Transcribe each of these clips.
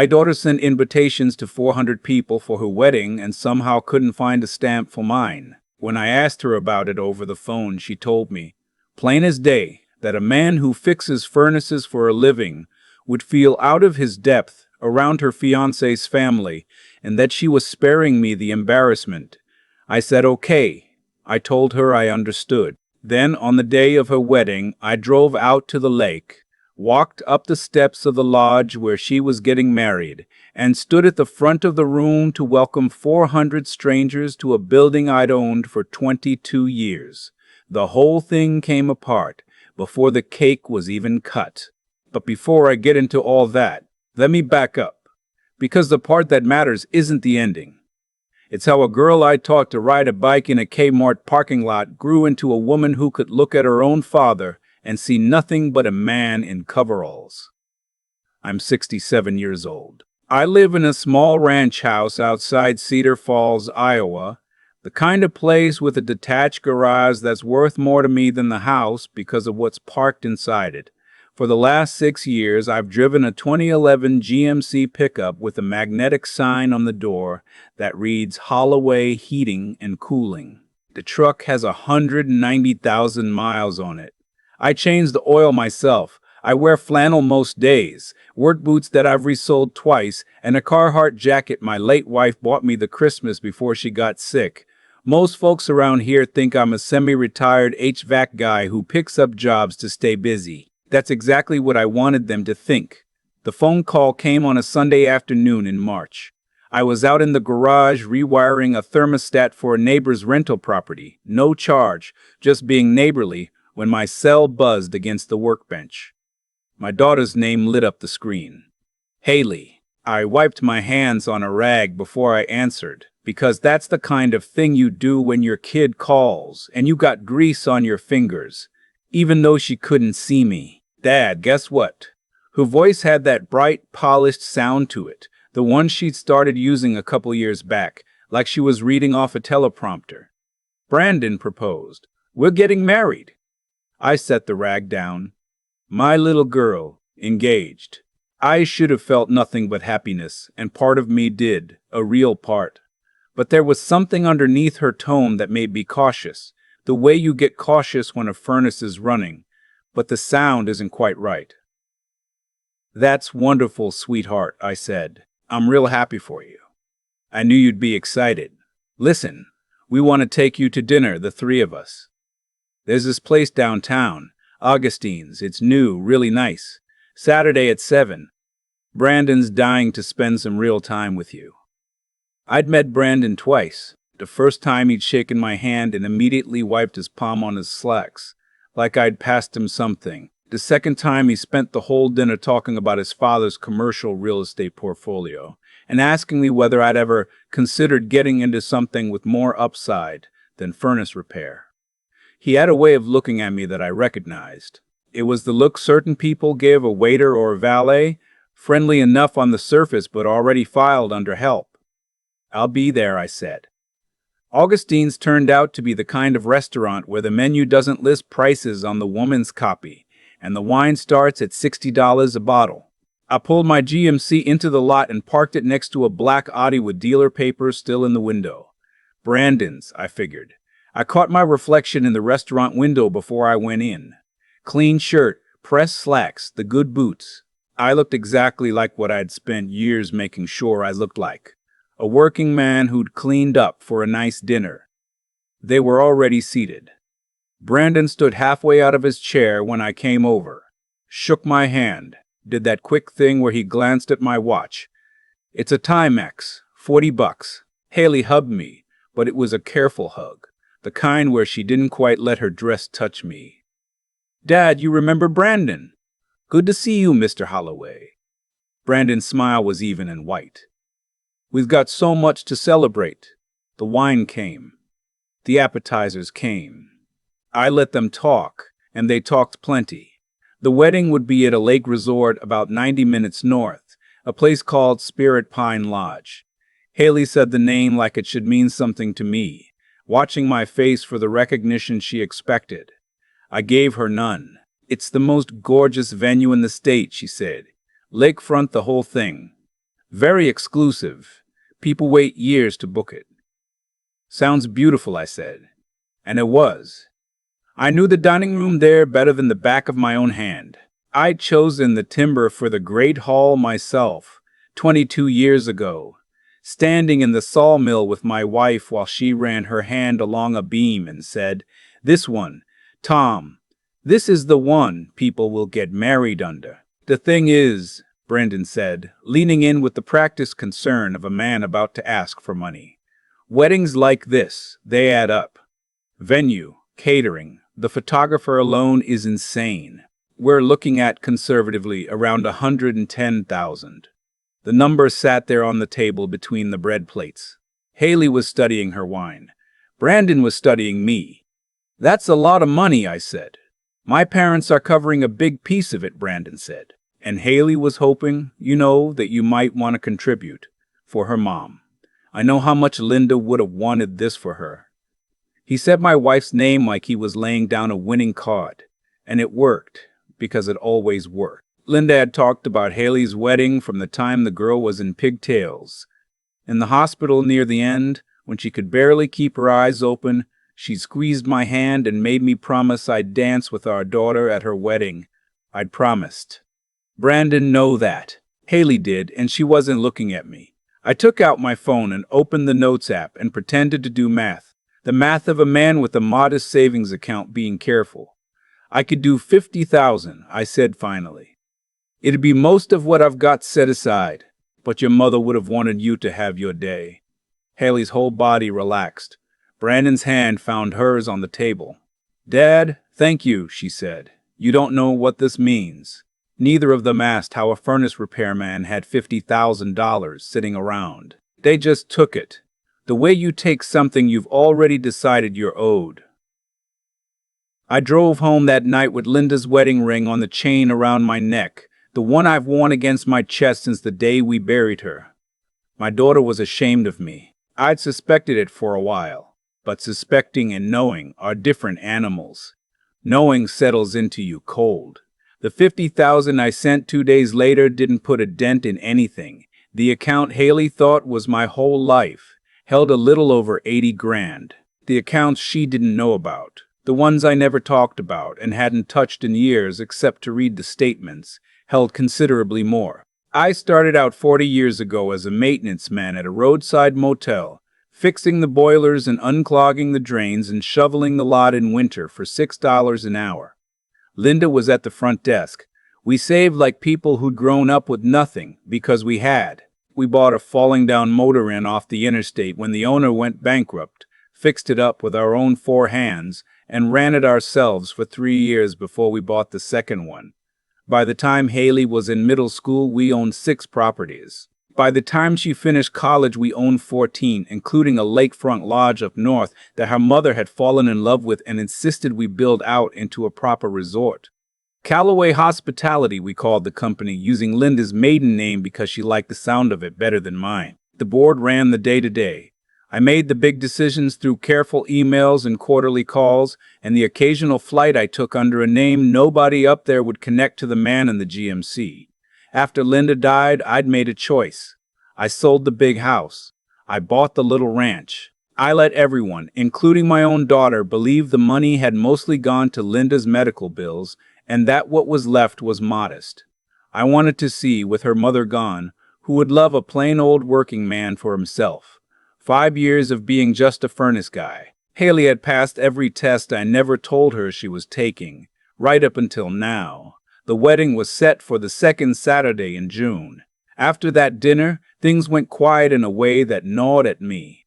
My daughter sent invitations to 400 people for her wedding and somehow couldn't find a stamp for mine. When I asked her about it over the phone, she told me, plain as day, that a man who fixes furnaces for a living would feel out of his depth around her fiancé's family and that she was sparing me the embarrassment. I said okay. I told her I understood. Then, on the day of her wedding, I drove out to the lake, walked up the steps of the lodge where she was getting married, and stood at the front of the room to welcome 400 strangers to a building I'd owned for 22 years. The whole thing came apart before the cake was even cut. But before I get into all that, let me back up, because the part that matters isn't the ending. It's how a girl I taught to ride a bike in a Kmart parking lot grew into a woman who could look at her own father and see nothing but a man in coveralls. I'm 67 years old. I live in a small ranch house outside Cedar Falls, Iowa, the kind of place with a detached garage that's worth more to me than the house because of what's parked inside it. For the last 6 years, I've driven a 2011 GMC pickup with a magnetic sign on the door that reads Holloway Heating and Cooling. The truck has 190,000 miles on it. I change the oil myself. I wear flannel most days, work boots that I've resold twice, and a Carhartt jacket my late wife bought me the Christmas before she got sick. Most folks around here think I'm a semi-retired HVAC guy who picks up jobs to stay busy. That's exactly what I wanted them to think. The phone call came on a Sunday afternoon in March. I was out in the garage rewiring a thermostat for a neighbor's rental property. No charge, just being neighborly, when my cell buzzed against the workbench. My daughter's name lit up the screen. Haley. I wiped my hands on a rag before I answered, because that's the kind of thing you do when your kid calls and you got grease on your fingers, even though she couldn't see me. Dad, guess what? Her voice had that bright, polished sound to it, the one she'd started using a couple years back, like she was reading off a teleprompter. Brandon proposed. We're getting married. I set the rag down. My little girl, engaged. I should have felt nothing but happiness, and part of me did, a real part. But there was something underneath her tone that made me cautious, the way you get cautious when a furnace is running, but the sound isn't quite right. That's wonderful, sweetheart, I said. I'm real happy for you. I knew you'd be excited. Listen, we want to take you to dinner, the three of us. There's this place downtown, Augustine's. It's new, really nice. Saturday at 7. Brandon's dying to spend some real time with you. I'd met Brandon twice. The first time he'd shaken my hand and immediately wiped his palm on his slacks, like I'd passed him something. The second time he spent the whole dinner talking about his father's commercial real estate portfolio and asking me whether I'd ever considered getting into something with more upside than furnace repair. He had a way of looking at me that I recognized. It was the look certain people give a waiter or a valet, friendly enough on the surface but already filed under help. I'll be there, I said. Augustine's turned out to be the kind of restaurant where the menu doesn't list prices on the woman's copy, and the wine starts at $60 a bottle. I pulled my GMC into the lot and parked it next to a black Audi with dealer papers still in the window. Brandon's, I figured. I caught my reflection in the restaurant window before I went in. Clean shirt, pressed slacks, the good boots. I looked exactly like what I'd spent years making sure I looked like. A working man who'd cleaned up for a nice dinner. They were already seated. Brandon stood halfway out of his chair when I came over, shook my hand, did that quick thing where he glanced at my watch. It's a Timex, $40. Haley hugged me, but it was a careful hug, the kind where she didn't quite let her dress touch me. Dad, you remember Brandon? Good to see you, Mr. Holloway. Brandon's smile was even and white. We've got so much to celebrate. The wine came. The appetizers came. I let them talk, and they talked plenty. The wedding would be at a lake resort about 90 minutes north, a place called Spirit Pine Lodge. Haley said the name like it should mean something to me, watching my face for the recognition she expected. I gave her none. It's the most gorgeous venue in the state, she said. Lakefront, the whole thing. Very exclusive. People wait years to book it. Sounds beautiful, I said. And it was. I knew the dining room there better than the back of my own hand. I'd chosen the timber for the great hall myself, 22 years ago, standing in the sawmill with my wife while she ran her hand along a beam and said, "This one, Tom, this is the one people will get married under." "The thing is," Brendan said, leaning in with the practiced concern of a man about to ask for money, "weddings like this, they add up. Venue, catering, the photographer alone is insane. We're looking at, conservatively, around 110,000. The number sat there on the table between the bread plates. Haley was studying her wine. Brandon was studying me. "That's a lot of money," I said. "My parents are covering a big piece of it," Brandon said. "And Haley was hoping, that you might want to contribute. For her mom. I know how much Linda would have wanted this for her." He said my wife's name like he was laying down a winning card. And it worked, because it always worked. Linda had talked about Haley's wedding from the time the girl was in pigtails. In the hospital near the end, when she could barely keep her eyes open, she squeezed my hand and made me promise I'd dance with our daughter at her wedding. I'd promised. Brandon knew that. Haley did, and she wasn't looking at me. I took out my phone and opened the Notes app and pretended to do math. The math of a man with a modest savings account being careful. "I could do 50,000, I said finally. "It'd be most of what I've got set aside, but your mother would have wanted you to have your day." Haley's whole body relaxed. Brandon's hand found hers on the table. "Dad, thank you," she said. "You don't know what this means." Neither of them asked how a furnace repairman had $50,000 sitting around. They just took it. The way you take something you've already decided you're owed. I drove home that night with Linda's wedding ring on the chain around my neck, the one I've worn against my chest since the day we buried her. My daughter was ashamed of me. I'd suspected it for a while, but suspecting and knowing are different animals. Knowing settles into you cold. The 50,000 I sent 2 days later didn't put a dent in anything. The account Haley thought was my whole life held a little over 80 grand. The accounts she didn't know about, the ones I never talked about and hadn't touched in years except to read the statements, held considerably more. I started out 40 years ago as a maintenance man at a roadside motel, fixing the boilers and unclogging the drains and shoveling the lot in winter for $6 an hour. Linda was at the front desk. We saved like people who'd grown up with nothing, because we had. We bought a falling down motor inn off the interstate when the owner went bankrupt, fixed it up with our own 4 hands, and ran it ourselves for 3 years before we bought the second one. By the time Haley was in middle school, we owned 6 properties. By the time she finished college, we owned 14, including a lakefront lodge up north that her mother had fallen in love with and insisted we build out into a proper resort. Callaway Hospitality, we called the company, using Linda's maiden name because she liked the sound of it better than mine. The board ran the day-to-day. I made the big decisions through careful emails and quarterly calls, and the occasional flight I took under a name nobody up there would connect to the man in the GMC. After Linda died, I'd made a choice. I sold the big house. I bought the little ranch. I let everyone, including my own daughter, believe the money had mostly gone to Linda's medical bills, and that what was left was modest. I wanted to see, with her mother gone, who would love a plain old working man for himself. 5 years of being just a furnace guy. Haley had passed every test I never told her she was taking, right up until now. The wedding was set for the second Saturday in June. After that dinner, things went quiet in a way that gnawed at me.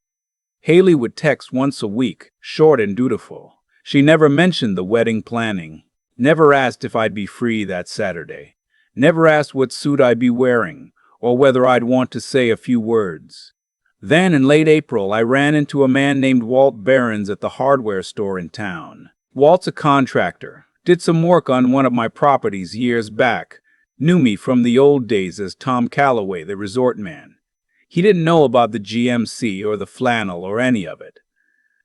Haley would text once a week, short and dutiful. She never mentioned the wedding planning. Never asked if I'd be free that Saturday. Never asked what suit I'd be wearing, or whether I'd want to say a few words. Then in late April, I ran into a man named Walt Behrens at the hardware store in town. Walt's a contractor. Did some work on one of my properties years back. Knew me from the old days as Tom Calloway, the resort man. He didn't know about the GMC or the flannel or any of it.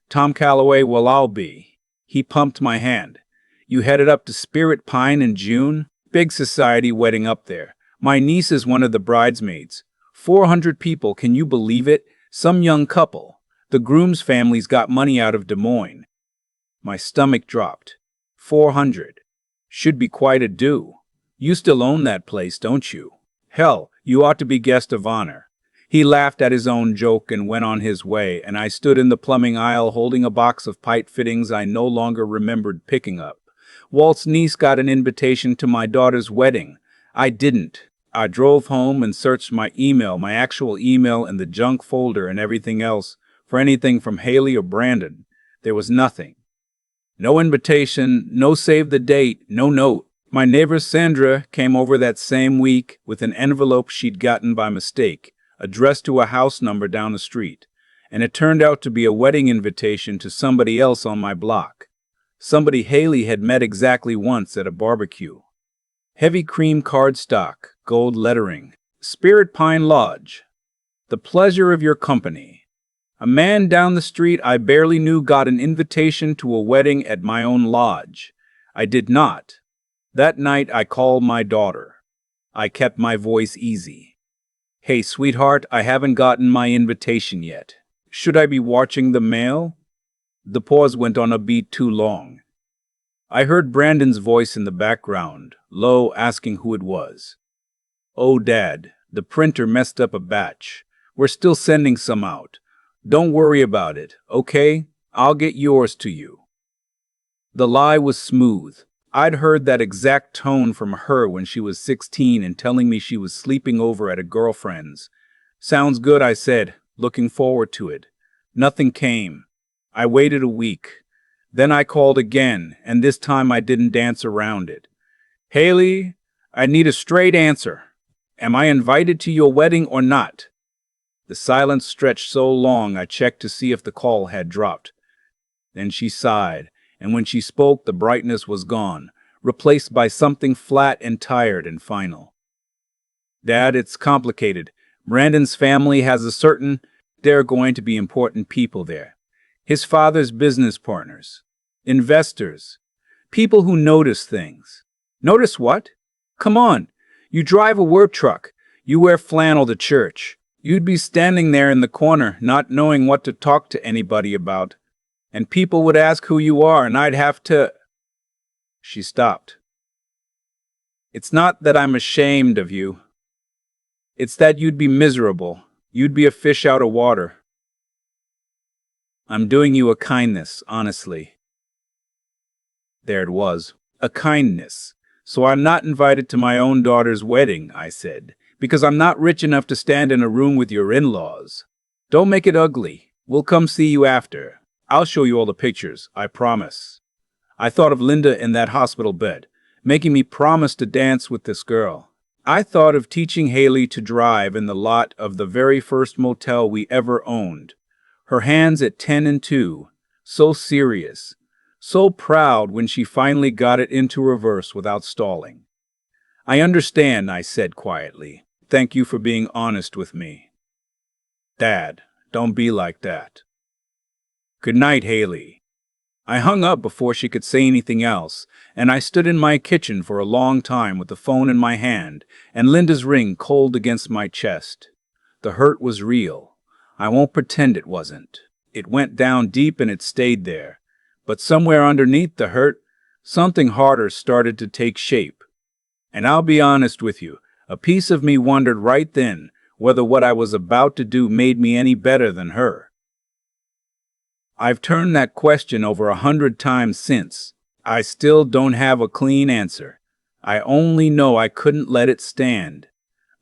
"Tom Calloway, well, I'll be." He pumped my hand. "You headed up to Spirit Pine in June? Big society wedding up there. My niece is one of the bridesmaids. 400 people, can you believe it? Some young couple. The groom's family's got money out of Des Moines. My stomach dropped. 400. Should be quite a do. You still own that place, don't you? Hell, you ought to be guest of honor. He laughed at his own joke and went on his way, and I stood in the plumbing aisle holding a box of pipe fittings I no longer remembered picking up. Walt's niece got an invitation to my daughter's wedding. I didn't. I drove home and searched my email, my actual email, and the junk folder and everything else for anything from Haley or Brandon. There was nothing. No invitation, no save the date, no note. My neighbor Sandra came over that same week with an envelope she'd gotten by mistake, addressed to a house number down the street, and it turned out to be a wedding invitation to somebody else on my block. Somebody Haley had met exactly once at a barbecue. Heavy cream cardstock, gold lettering, Spirit Pine Lodge. The pleasure of your company. A man down the street I barely knew got an invitation to a wedding at my own lodge. I did not. That night I called my daughter. I kept my voice easy. Hey, sweetheart, I haven't gotten my invitation yet. Should I be watching the mail? The pause went on a beat too long. I heard Brandon's voice in the background, low, asking who it was. Oh, Dad, the printer messed up a batch. We're still sending some out. Don't worry about it, okay? I'll get yours to you. The lie was smooth. I'd heard that exact tone from her when she was 16 and telling me she was sleeping over at a girlfriend's. Sounds good, I said, looking forward to it. Nothing came. I waited a week. Then I called again, and this time I didn't dance around it. Haley, I need a straight answer. Am I invited to your wedding or not? The silence stretched so long I checked to see if the call had dropped. Then she sighed, and when she spoke the brightness was gone, replaced by something flat and tired and final. Dad, it's complicated. Brandon's family has there are going to be important people there. His father's business partners, investors, people who notice things. Notice what? Come on, you drive a work truck, you wear flannel to church. You'd be standing there in the corner, not knowing what to talk to anybody about, and people would ask who you are, and I'd have to... She stopped. It's not that I'm ashamed of you. It's that you'd be miserable. You'd be a fish out of water. I'm doing you a kindness, honestly. There it was, a kindness. So I'm not invited to my own daughter's wedding, I said, because I'm not rich enough to stand in a room with your in-laws. Don't make it ugly. We'll come see you after. I'll show you all the pictures, I promise. I thought of Linda in that hospital bed, making me promise to dance with this girl. I thought of teaching Haley to drive in the lot of the very first motel we ever owned. Her hands at 10 and 2, so serious, so proud when she finally got it into reverse without stalling. I understand, I said quietly. Thank you for being honest with me. Dad, don't be like that. Good night, Haley. I hung up before she could say anything else, and I stood in my kitchen for a long time with the phone in my hand and Linda's ring cold against my chest. The hurt was real. I won't pretend it wasn't. It went down deep and it stayed there. But somewhere underneath the hurt, something harder started to take shape. And I'll be honest with you, a piece of me wondered right then whether what I was about to do made me any better than her. I've turned that question over 100 times since. I still don't have a clean answer. I only know I couldn't let it stand.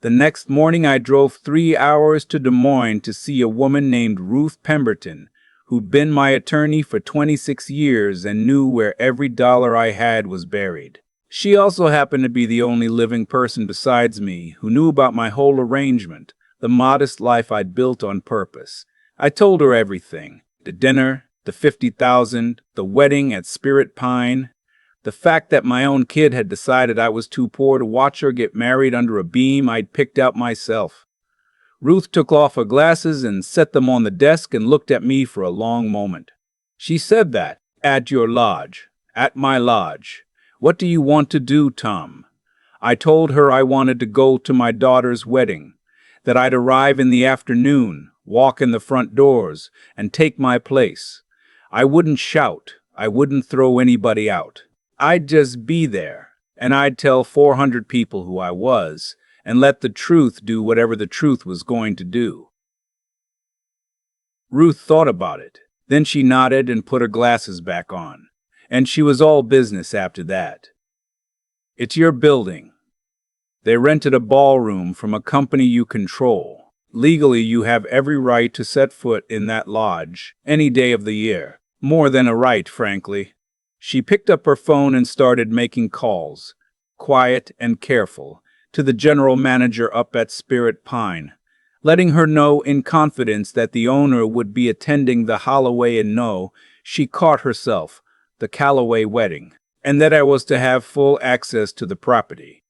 The next morning I drove 3 hours to Des Moines to see a woman named Ruth Pemberton, who'd been my attorney for 26 years and knew where every dollar I had was buried. She also happened to be the only living person besides me who knew about my whole arrangement, the modest life I'd built on purpose. I told her everything. The dinner, the $50,000, the wedding at Spirit Pine, the fact that my own kid had decided I was too poor to watch her get married under a beam I'd picked out myself. Ruth took off her glasses and set them on the desk and looked at me for a long moment. She said that, at your lodge, at my lodge. What do you want to do, Tom? I told her I wanted to go to my daughter's wedding. that I'd arrive in the afternoon, walk in the front doors, and take my place. I wouldn't shout. I wouldn't throw anybody out. I'd just be there, and I'd tell 400 people who I was, and let the truth do whatever the truth was going to do. Ruth thought about it. Then she nodded and put her glasses back on. And she was all business after that. It's your building. They rented a ballroom from a company you control. Legally, you have every right to set foot in that lodge any day of the year. More than a right, frankly. She picked up her phone and started making calls, quiet and careful, to the general manager up at Spirit Pine, letting her know in confidence that the owner would be attending the Holloway and no, she caught herself, the Calloway wedding, and that I was to have full access to the property.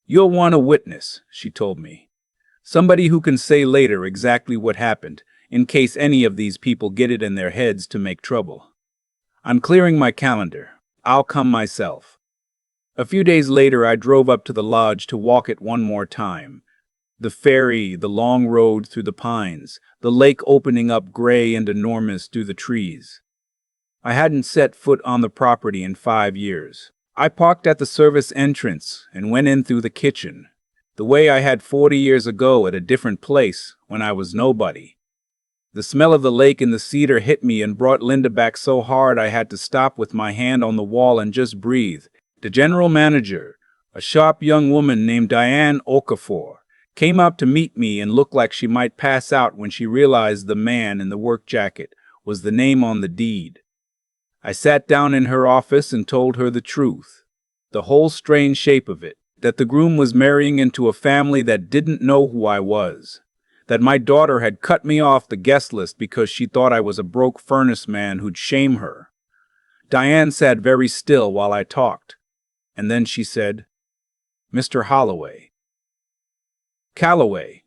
You'll want a witness, she told me. Somebody who can say later exactly what happened, in case any of these people get it in their heads to make trouble. I'm clearing my calendar. I'll come myself. A few days later, I drove up to the lodge to walk it one more time. The ferry, the long road through the pines, the lake opening up gray and enormous through the trees. I hadn't set foot on the property in 5 years. I parked at the service entrance and went in through the kitchen, the way I had 40 years ago at a different place when I was nobody. The smell of the lake and the cedar hit me and brought Linda back so hard I had to stop with my hand on the wall and just breathe. The general manager, a sharp young woman named Diane Okafor, came up to meet me and looked like she might pass out when she realized the man in the work jacket was the name on the deed. I sat down in her office and told her the truth, the whole strange shape of it, that the groom was marrying into a family that didn't know who I was, that my daughter had cut me off the guest list because she thought I was a broke furnace man who'd shame her. Diane sat very still while I talked, and then she said, "Mr. Holloway." "Calloway,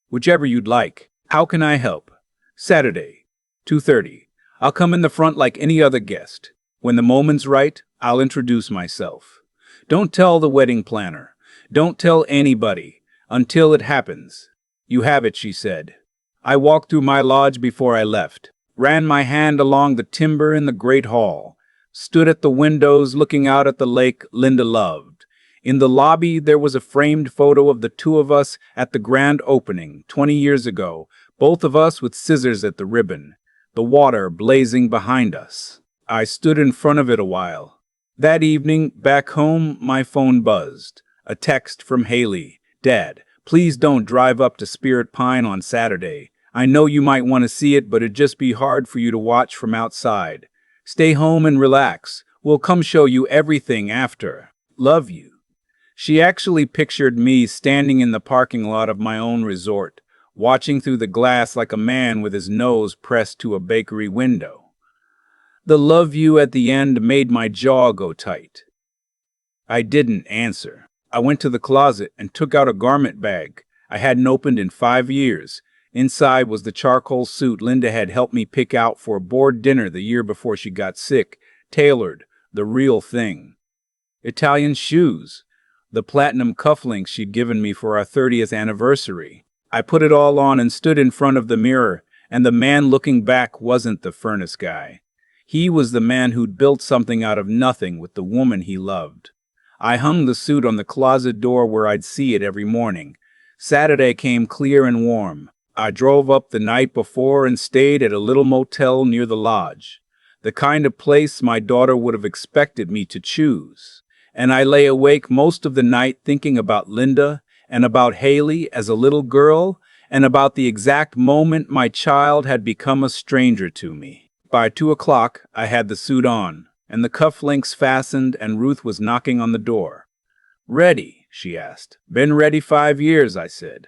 whichever you'd like. How can I help?" "Saturday, 2:30. I'll come in the front like any other guest. When the moment's right, I'll introduce myself. Don't tell the wedding planner. Don't tell anybody until it happens." "You have it," she said. I walked through my lodge before I left, ran my hand along the timber in the great hall, stood at the windows looking out at the lake Linda loved. In the lobby there was a framed photo of the two of us at the grand opening 20 years ago, both of us with scissors at the ribbon, the water blazing behind us. I stood in front of it a while. That evening, back home, my phone buzzed. A text from Haley. "Dad, please don't drive up to Spirit Pine on Saturday. I know you might want to see it, but it'd just be hard for you to watch from outside. Stay home and relax. We'll come show you everything after. Love you." She actually pictured me standing in the parking lot of my own resort, watching through the glass like a man with his nose pressed to a bakery window. The "love you" at the end made my jaw go tight. I didn't answer. I went to the closet and took out a garment bag I hadn't opened in 5 years. Inside was the charcoal suit Linda had helped me pick out for a board dinner the year before she got sick, tailored, the real thing. Italian shoes, the platinum cufflinks she'd given me for our 30th anniversary. I put it all on and stood in front of the mirror, and the man looking back wasn't the furnace guy. He was the man who'd built something out of nothing with the woman he loved. I hung the suit on the closet door where I'd see it every morning. Saturday came clear and warm. I drove up the night before and stayed at a little motel near the lodge, the kind of place my daughter would have expected me to choose. And I lay awake most of the night thinking about Linda and about Haley as a little girl, and about the exact moment my child had become a stranger to me. By 2 o'clock, I had the suit on, and the cufflinks fastened, and Ruth was knocking on the door. "Ready?" she asked. "Been ready 5 years," I said.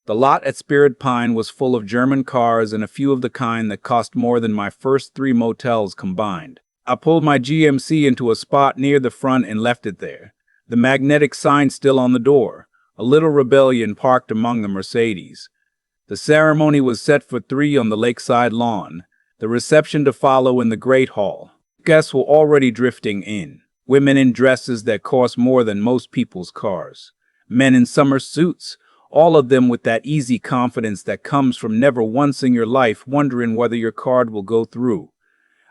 The lot at Spirit Pine was full of German cars and a few of the kind that cost more than my first 3 motels combined. I pulled my GMC into a spot near the front and left it there, the magnetic sign still on the door. A little rebellion parked among the Mercedes. The ceremony was set for 3 on the lakeside lawn, the reception to follow in the great hall. Guests were already drifting in, women in dresses that cost more than most people's cars, men in summer suits, all of them with that easy confidence that comes from never once in your life wondering whether your card will go through.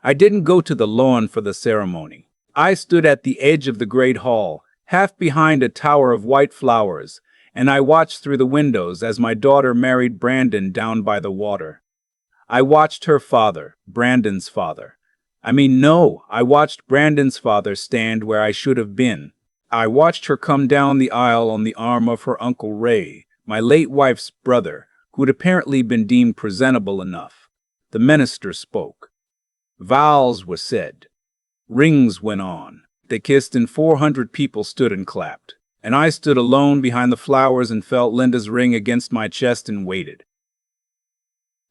I didn't go to the lawn for the ceremony. I stood at the edge of the great hall, half behind a tower of white flowers, and I watched through the windows as my daughter married Brandon down by the water. I watched her father, Brandon's father. I watched Brandon's father stand where I should have been. I watched her come down the aisle on the arm of her Uncle Ray, my late wife's brother, who had apparently been deemed presentable enough. The minister spoke. Vows were said. Rings went on. They kissed and 400 people stood and clapped. And I stood alone behind the flowers and felt Linda's ring against my chest and waited.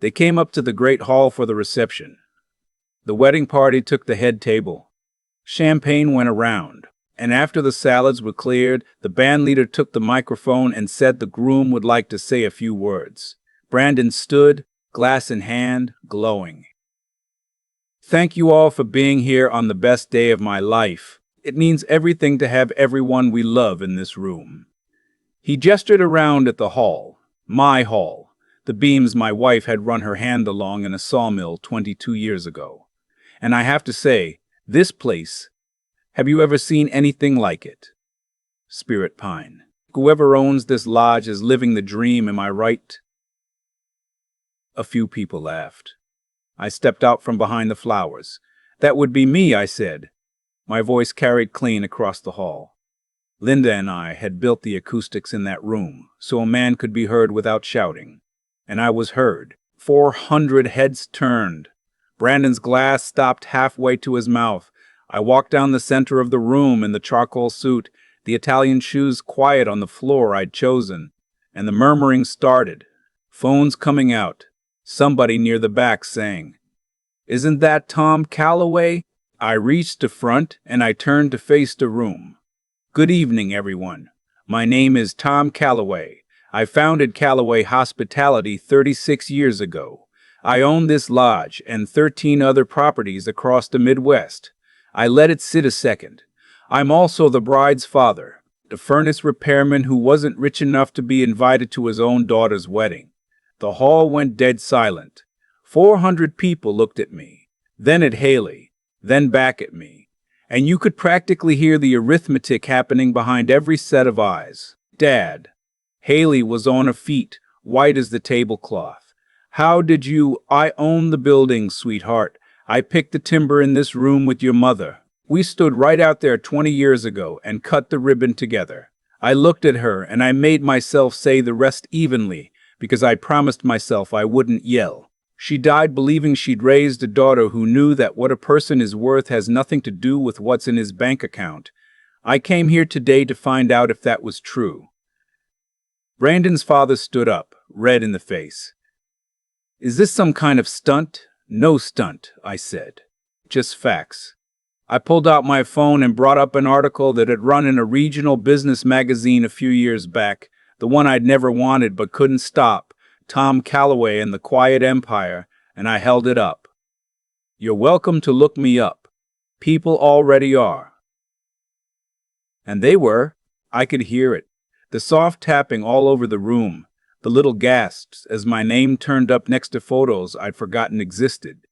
They came up to the great hall for the reception. The wedding party took the head table. Champagne went around, and after the salads were cleared, the band leader took the microphone and said the groom would like to say a few words. Brandon stood, glass in hand, glowing. Thank you all for being here on the best day of my life. It means everything to have everyone we love in this room. He gestured around at the hall, my hall, the beams my wife had run her hand along in a sawmill 22 years ago. And I have to say, this place, have you ever seen anything like it? Spirit Pine. Whoever owns this lodge is living the dream, am I right? A few people laughed. I stepped out from behind the flowers. That would be me, I said. My voice carried clean across the hall. Linda and I had built the acoustics in that room, so a man could be heard without shouting. And I was heard. 400 heads turned. Brandon's glass stopped halfway to his mouth. I walked down the center of the room in the charcoal suit, the Italian shoes quiet on the floor I'd chosen, and the murmuring started. Phones coming out. Somebody near the back saying, "Isn't that Tom Calloway?" I reached the front and I turned to face the room. Good evening, everyone. My name is Tom Calloway. I founded Calloway Hospitality 36 years ago. I own this lodge and 13 other properties across the Midwest. I let it sit a second. I'm also the bride's father, the furnace repairman who wasn't rich enough to be invited to his own daughter's wedding. The hall went dead silent. 400 people looked at me, then at Haley, then back at me. And you could practically hear the arithmetic happening behind every set of eyes. Dad. Haley was on her feet, white as the tablecloth. How did you? I own the building, sweetheart. I picked the timber in this room with your mother. We stood right out there 20 years ago and cut the ribbon together. I looked at her and I made myself say the rest evenly because I promised myself I wouldn't yell. She died believing she'd raised a daughter who knew that what a person is worth has nothing to do with what's in his bank account. I came here today to find out if that was true. Brandon's father stood up, red in the face. Is this some kind of stunt? No stunt, I said. Just facts. I pulled out my phone and brought up an article that had run in a regional business magazine a few years back, the one I'd never wanted but couldn't stop, Tom Calloway and the Quiet Empire, and I held it up. You're welcome to look me up. People already are. And they were. I could hear it. The soft tapping all over the room, the little gasps as my name turned up next to photos I'd forgotten existed.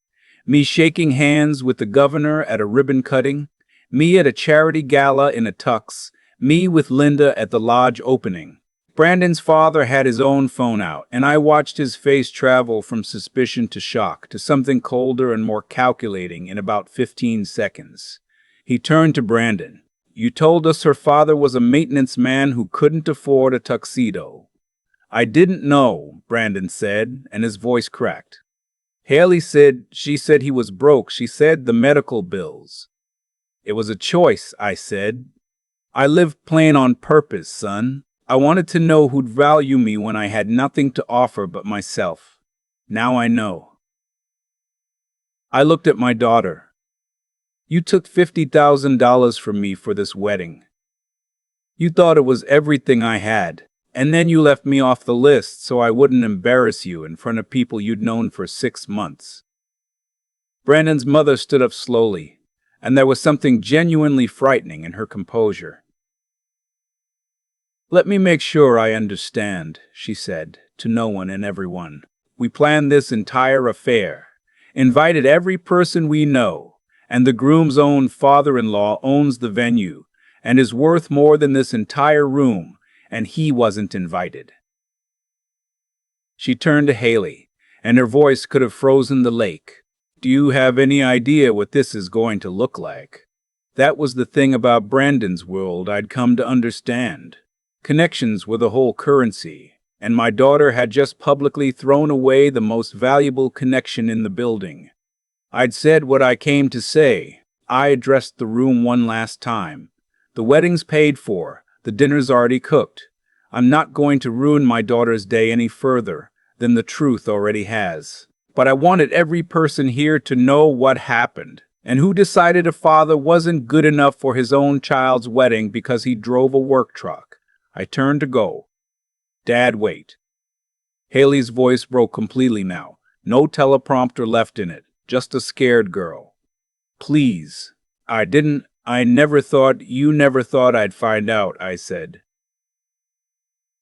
Me shaking hands with the governor at a ribbon cutting, me at a charity gala in a tux, me with Linda at the lodge opening. Brandon's father had his own phone out, and I watched his face travel from suspicion to shock to something colder and more calculating in about 15 seconds. He turned to Brandon. You told us her father was a maintenance man who couldn't afford a tuxedo. I didn't know, Brandon said, and his voice cracked. Haley said she said he was broke. She said the medical bills. It was a choice, I said. I lived plain on purpose, son. I wanted to know who'd value me when I had nothing to offer but myself. Now I know. I looked at my daughter. You took $50,000 from me for this wedding. You thought it was everything I had, and then you left me off the list so I wouldn't embarrass you in front of people you'd known for 6 months. Brandon's mother stood up slowly, and there was something genuinely frightening in her composure. Let me make sure I understand, she said, to no one and everyone. We planned this entire affair, invited every person we know, and the groom's own father-in-law owns the venue and is worth more than this entire room, and he wasn't invited. She turned to Haley, and her voice could have frozen the lake. Do you have any idea what this is going to look like? That was the thing about Brandon's world I'd come to understand. Connections were the whole currency, and my daughter had just publicly thrown away the most valuable connection in the building. I'd said what I came to say. I addressed the room one last time. The wedding's paid for, the dinner's already cooked. I'm not going to ruin my daughter's day any further than the truth already has. But I wanted every person here to know what happened, and who decided a father wasn't good enough for his own child's wedding because he drove a work truck. I turned to go. Dad, wait. Haley's voice broke completely now. No teleprompter left in it, just a scared girl. Please. I never thought, you never thought I'd find out, I said.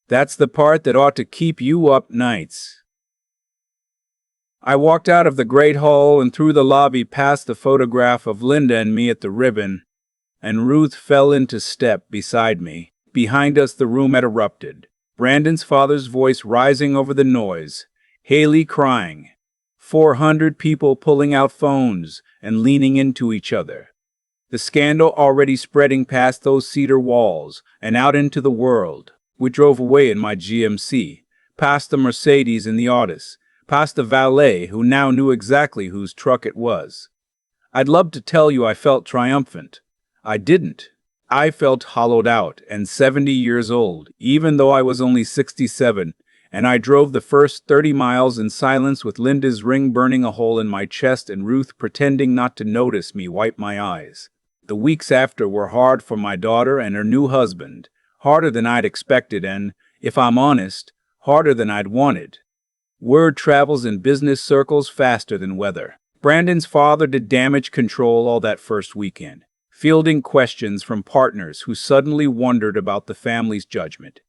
That's the part that ought to keep you up nights. I walked out of the great hall and through the lobby past the photograph of Linda and me at the ribbon, and Ruth fell into step beside me. Behind us the room had erupted, Brandon's father's voice rising over the noise, Haley crying, 400 people pulling out phones and leaning into each other. The scandal already spreading past those cedar walls and out into the world. We drove away in my GMC, past the Mercedes and the Autos, past the valet who now knew exactly whose truck it was. I'd love to tell you I felt triumphant. I didn't. I felt hollowed out and 70 years old, even though I was only 67, and I drove the first 30 miles in silence with Linda's ring burning a hole in my chest and Ruth pretending not to notice me wipe my eyes. The weeks after were hard for my daughter and her new husband, harder than I'd expected and, if I'm honest, harder than I'd wanted. Word travels in business circles faster than weather. Brandon's father did damage control all that first weekend, fielding questions from partners who suddenly wondered about the family's judgment.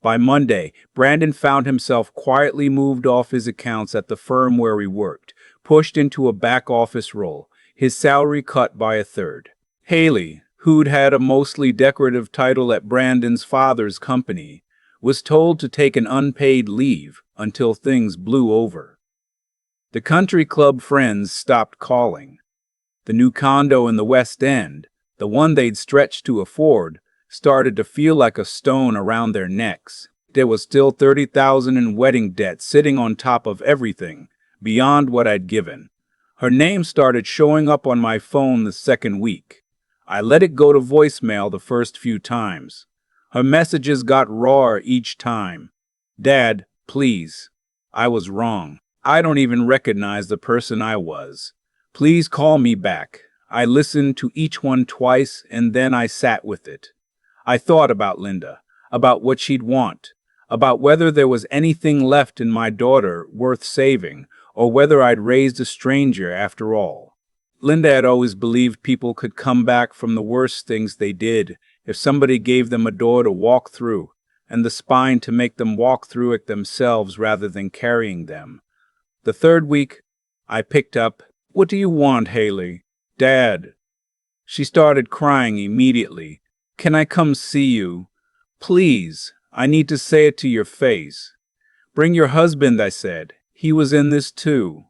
By Monday, Brandon found himself quietly moved off his accounts at the firm where he worked, pushed into a back-office role, his salary cut by a third. Haley, who'd had a mostly decorative title at Brandon's father's company, was told to take an unpaid leave until things blew over. The country club friends stopped calling. The new condo in the West End, the one they'd stretched to afford, started to feel like a stone around their necks. There was still $30,000 in wedding debt sitting on top of everything, beyond what I'd given. Her name started showing up on my phone the second week. I let it go to voicemail the first few times. Her messages got rawer each time. Dad, please. I was wrong. I don't even recognize the person I was. Please call me back. I listened to each one twice and then I sat with it. I thought about Linda, about what she'd want, about whether there was anything left in my daughter worth saving, or whether I'd raised a stranger after all. Linda had always believed people could come back from the worst things they did if somebody gave them a door to walk through, and the spine to make them walk through it themselves rather than carrying them. The third week, I picked up, "What do you want, Haley?" "Dad." She started crying immediately. "Can I come see you? Please, I need to say it to your face." "Bring your husband," I said. "He was in this too."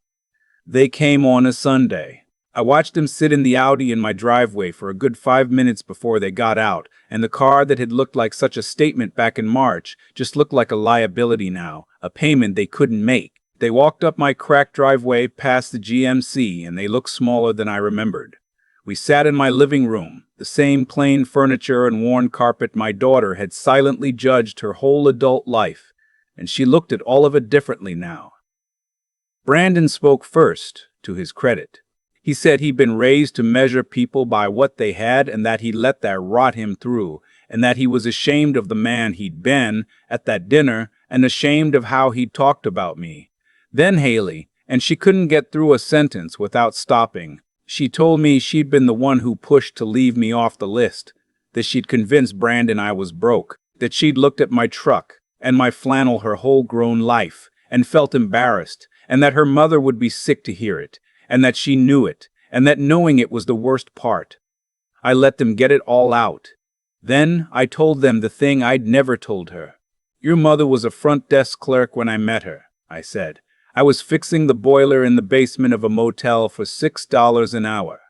They came on a Sunday. I watched them sit in the Audi in my driveway for a good 5 minutes before they got out, and the car that had looked like such a statement back in March just looked like a liability now, a payment they couldn't make. They walked up my cracked driveway past the GMC, and they looked smaller than I remembered. We sat in my living room, the same plain furniture and worn carpet my daughter had silently judged her whole adult life, and she looked at all of it differently now. Brandon spoke first, to his credit. He said he'd been raised to measure people by what they had and that he'd let that rot him through, and that he was ashamed of the man he'd been at that dinner and ashamed of how he'd talked about me. Then Haley, and she couldn't get through a sentence without stopping. She told me she'd been the one who pushed to leave me off the list, that she'd convinced Brandon I was broke, that she'd looked at my truck and my flannel her whole grown life and felt embarrassed, and that her mother would be sick to hear it, and that she knew it, and that knowing it was the worst part. I let them get it all out. Then I told them the thing I'd never told her. Your mother was a front desk clerk when I met her, I said. I was fixing the boiler in the basement of a motel for $6 an hour.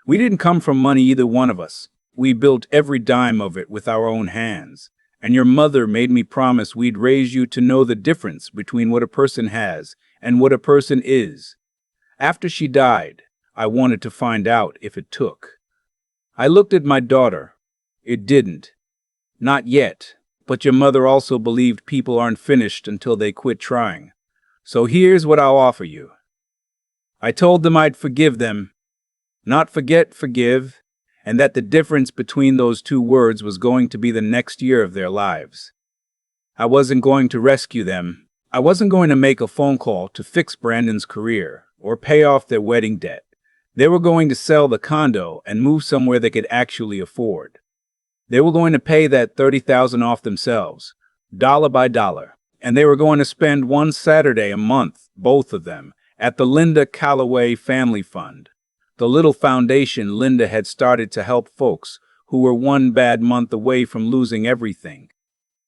We didn't come from money, either one of us. We built every dime of it with our own hands. And your mother made me promise we'd raise you to know the difference between what a person has and what a person is. After she died, I wanted to find out if it took. I looked at my daughter. It didn't. Not yet. But your mother also believed people aren't finished until they quit trying. So here's what I'll offer you. I told them I'd forgive them. Not forget, forgive. And that the difference between those two words was going to be the next year of their lives. I wasn't going to rescue them. I wasn't going to make a phone call to fix Brandon's career or pay off their wedding debt. They were going to sell the condo and move somewhere they could actually afford. They were going to pay that $30,000 off themselves, dollar by dollar, and they were going to spend one Saturday a month, both of them, at the Linda Calloway Family Fund, the little foundation Linda had started to help folks who were one bad month away from losing everything.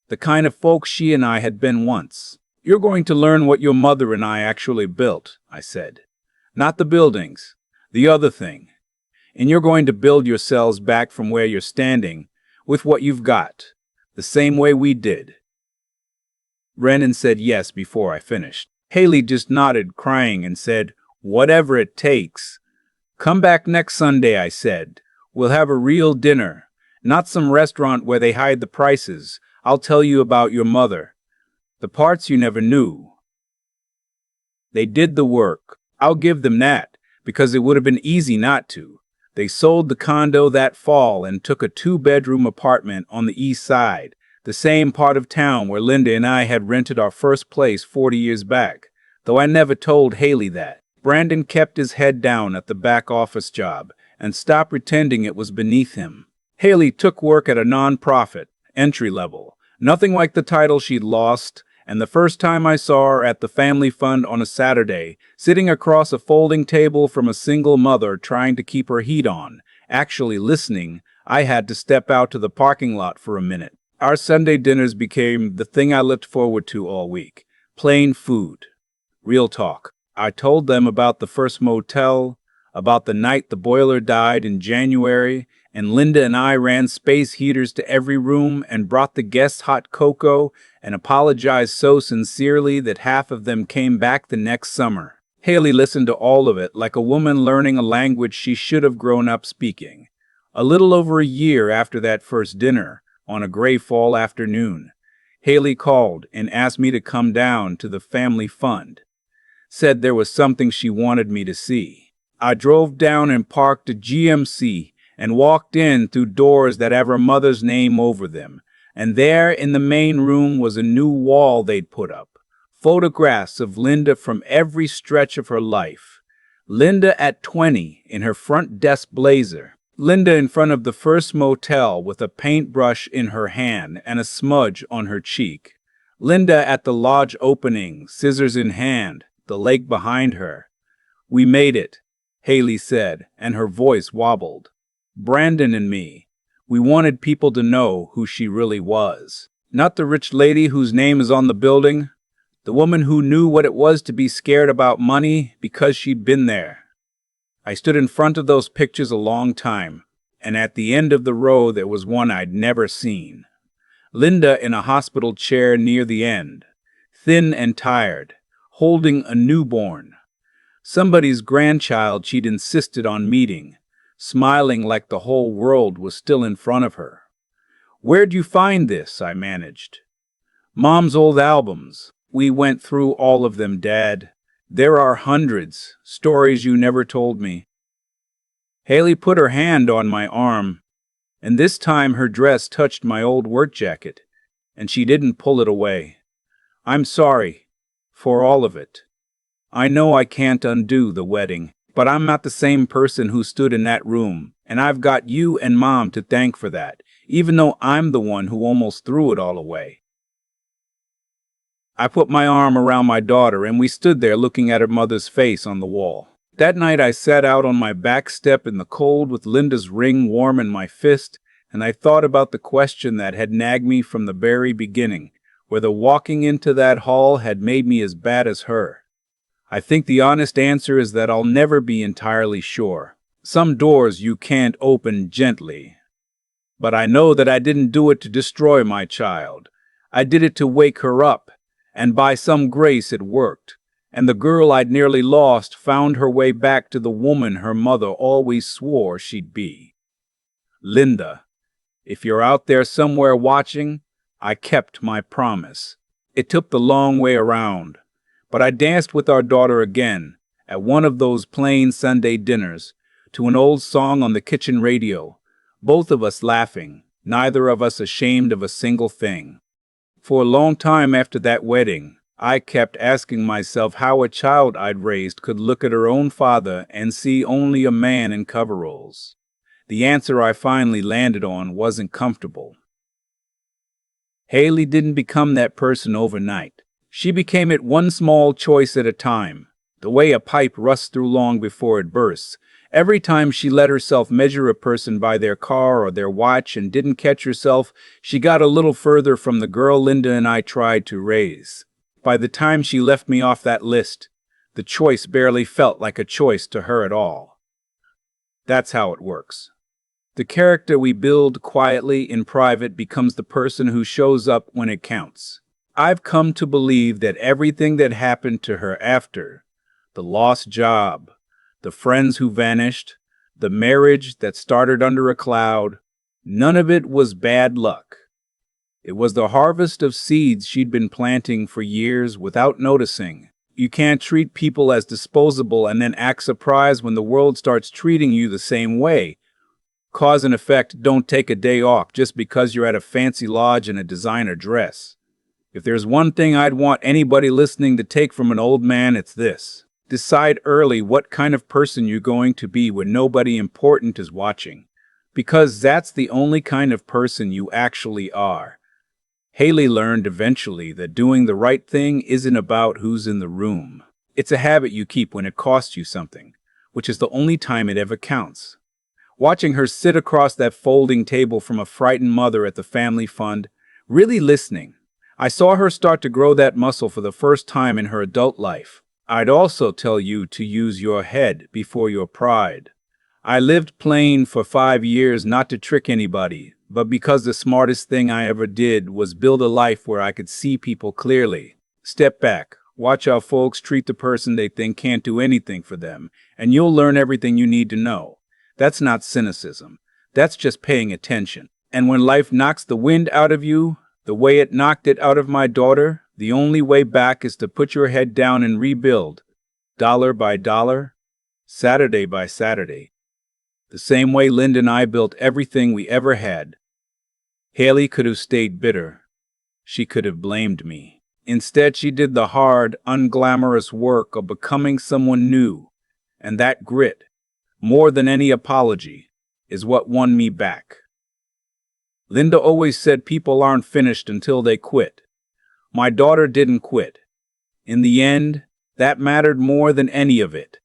The kind of folks she and I had been once. You're going to learn what your mother and I actually built, I said. Not the buildings, the other thing. And you're going to build yourselves back from where you're standing with what you've got, the same way we did. Brennan said yes before I finished. Haley just nodded, crying, and said, "Whatever it takes." "Come back next Sunday," I said. "We'll have a real dinner, not some restaurant where they hide the prices. I'll tell you about your mother, the parts you never knew." They did the work. I'll give them that, because it would have been easy not to. They sold the condo that fall and took a 2-bedroom apartment on the east side, the same part of town where Linda and I had rented our first place 40 years back, though I never told Haley that. Brandon kept his head down at the back office job and stopped pretending it was beneath him. Haley took work at a non-profit, entry level, nothing like the title she'd lost, and the first time I saw her at the family fund on a Saturday, sitting across a folding table from a single mother trying to keep her heat on, actually listening, I had to step out to the parking lot for a minute. Our Sunday dinners became the thing I looked forward to all week. Plain food. Real talk. I told them about the first motel, about the night the boiler died in January, and Linda and I ran space heaters to every room and brought the guests hot cocoa and apologized so sincerely that half of them came back the next summer. Haley listened to all of it like a woman learning a language she should have grown up speaking. A little over a year after that first dinner, on a gray fall afternoon, Haley called and asked me to come down to the family fund. Said there was something she wanted me to see. I drove down and parked a GMC and walked in through doors that have her mother's name over them, and there in the main room was a new wall they'd put up. Photographs of Linda from every stretch of her life. Linda at 20 in her front desk blazer. Linda in front of the first motel with a paintbrush in her hand and a smudge on her cheek. Linda at the lodge opening, scissors in hand, the lake behind her. "We made it," Haley said, and her voice wobbled. "Brandon and me. We wanted people to know who she really was. Not the rich lady whose name is on the building. The woman who knew what it was to be scared about money because she'd been there." I stood in front of those pictures a long time, and at the end of the row there was one I'd never seen. Linda in a hospital chair near the end, thin and tired, holding a newborn. Somebody's grandchild she'd insisted on meeting, smiling like the whole world was still in front of her. "Where'd you find this?" I managed. "Mom's old albums. We went through all of them, Dad. There are hundreds, stories you never told me." Haley put her hand on my arm, and this time her dress touched my old work jacket, and she didn't pull it away. "I'm sorry for all of it. I know I can't undo the wedding, but I'm not the same person who stood in that room, and I've got you and Mom to thank for that. even though I'm the one who almost threw it all away. I put my arm around my daughter and we stood there looking at her mother's face on the wall. That night I sat out on my back step in the cold with Linda's ring warm in my fist, and I thought about the question that had nagged me from the very beginning, whether walking into that hall had made me as bad as her. I think the honest answer is that I'll never be entirely sure. Some doors you can't open gently. But I know that I didn't do it to destroy my child. I did it to wake her up, and by some grace it worked. And the girl I'd nearly lost found her way back to the woman her mother always swore she'd be. Linda, if you're out there somewhere watching, I kept my promise. It took the long way around, but I danced with our daughter again at one of those plain Sunday dinners to an old song on the kitchen radio, both of us laughing, neither of us ashamed of a single thing. For a long time after that wedding, I kept asking myself how a child I'd raised could look at her own father and see only a man in coveralls. The answer I finally landed on wasn't comfortable. Haley didn't become that person overnight. She became it one small choice at a time, the way a pipe rusts through long before it bursts. Every time she let herself measure a person by their car or their watch and didn't catch herself, she got a little further from the girl Linda and I tried to raise. By the time she left me off that list, the choice barely felt like a choice to her at all. That's how it works. The character we build quietly in private becomes the person who shows up when it counts. I've come to believe that everything that happened to her after, the lost job, the friends who vanished, the marriage that started under a cloud, none of it was bad luck. It was the harvest of seeds she'd been planting for years without noticing. You can't treat people as disposable and then act surprised when the world starts treating you the same way. Cause and effect don't take a day off just because you're at a fancy lodge in a designer dress. If there's one thing I'd want anybody listening to take from an old man, it's this. Decide early what kind of person you're going to be when nobody important is watching, because that's the only kind of person you actually are. Haley learned eventually that doing the right thing isn't about who's in the room. It's a habit you keep when it costs you something, which is the only time it ever counts. Watching her sit across that folding table from a frightened mother at the family fund, really listening, I saw her start to grow that muscle for the first time in her adult life. I'd also tell you to use your head before your pride. I lived plain for 5 years not to trick anybody, but because the smartest thing I ever did was build a life where I could see people clearly. Step back, watch how folks treat the person they think can't do anything for them, and you'll learn everything you need to know. That's not cynicism. That's just paying attention. And when life knocks the wind out of you, the way it knocked it out of my daughter, the only way back is to put your head down and rebuild, dollar by dollar, Saturday by Saturday. The same way Linda and I built everything we ever had. Haley could have stayed bitter. She could have blamed me. Instead, she did the hard, unglamorous work of becoming someone new. And that grit, more than any apology, is what won me back. Linda always said people aren't finished until they quit. My daughter didn't quit. In the end, that mattered more than any of it.